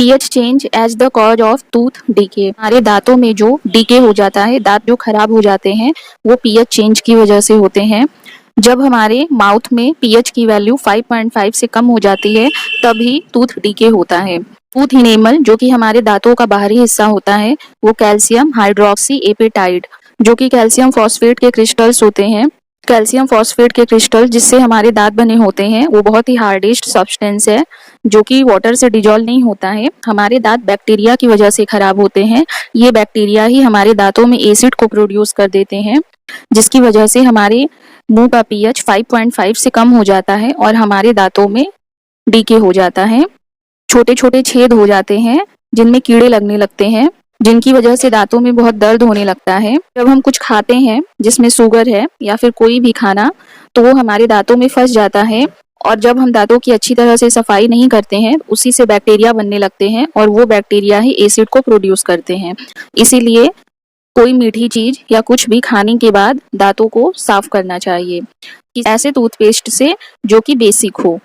PH change as the cause of tooth decay. हमारे दांतों में जो डीके हो जाता है, दांत जो खराब हो जाते हैं, वो पीएच चेंज की वजह से होते हैं। जब हमारे माउथ में पीएच की वैल्यू 5.5 से कम हो जाती है, तभी टूथ डीके होता है। टूथ इनेमल जो कि हमारे दांतों का बाहरी हिस्सा होता है, वो कैल्शियम हाइड्रोक्सी एपेटाइट जो कि कैल्शियम फॉस्फेट के क्रिस्टल्स होते हैं। कैल्शियम फॉस्फेट के क्रिस्टल जिससे हमारे दांत बने होते हैं, वो बहुत ही हार्डेस्ट सब्सटेंस है जो कि वाटर से डिजॉल्व नहीं होता है। हमारे दांत बैक्टीरिया की वजह से खराब होते हैं। ये बैक्टीरिया ही हमारे दांतों में एसिड को प्रोड्यूस कर देते हैं, जिसकी वजह से हमारे मुंह का पीएच 5.5 से कम हो जाता है और हमारे दांतों में डीके हो जाता है। छोटे छोटे छेद हो जाते हैं जिनमें कीड़े लगने लगते हैं, जिनकी वजह से दांतों में बहुत दर्द होने लगता है। जब हम कुछ खाते हैं जिसमें शुगर है या फिर कोई भी खाना, तो वो हमारे दांतों में फंस जाता है और जब हम दांतों की अच्छी तरह से सफाई नहीं करते हैं, उसी से बैक्टीरिया बनने लगते हैं और वो बैक्टीरिया ही एसिड को प्रोड्यूस करते हैं। इसीलिए कोई मीठी चीज या कुछ भी खाने के बाद दांतों को साफ करना चाहिए, ऐसे टूथपेस्ट से जो कि बेसिक हो।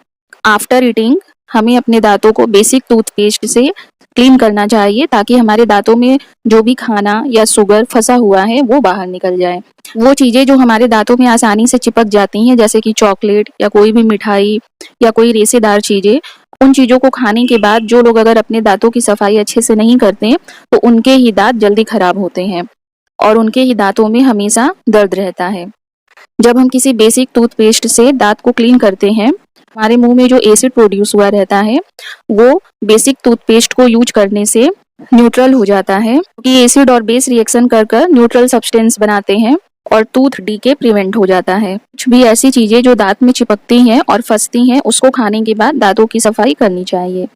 आफ्टर ईटिंग हमें अपने दांतों को बेसिक टूथपेस्ट से क्लीन करना चाहिए, ताकि हमारे दांतों में जो भी खाना या शुगर फंसा हुआ है वो बाहर निकल जाए। वो चीजें जो हमारे दांतों में आसानी से चिपक जाती हैं, जैसे कि चॉकलेट या कोई भी मिठाई या कोई रेशेदार चीजें, उन चीजों को खाने के बाद जो लोग अगर अपने दांतों की सफाई अच्छे से नहीं करते, तो उनके ही दांत जल्दी खराब होते हैं और उनके ही दांतों में हमेशा दर्द रहता है। जब हम किसी बेसिक टूथपेस्ट से दांत को क्लीन करते हैं, हमारे मुंह में जो एसिड प्रोड्यूस हुआ रहता है, वो बेसिक टूथपेस्ट को यूज करने से न्यूट्रल हो जाता है, क्योंकि एसिड और बेस रिएक्शन कर कर न्यूट्रल सब्सटेंस बनाते हैं और टूथ डीके प्रिवेंट हो जाता है। कुछ भी ऐसी चीजें जो दांत में चिपकती हैं और फंसती हैं, उसको खाने के बाद दांतों की सफाई करनी चाहिए।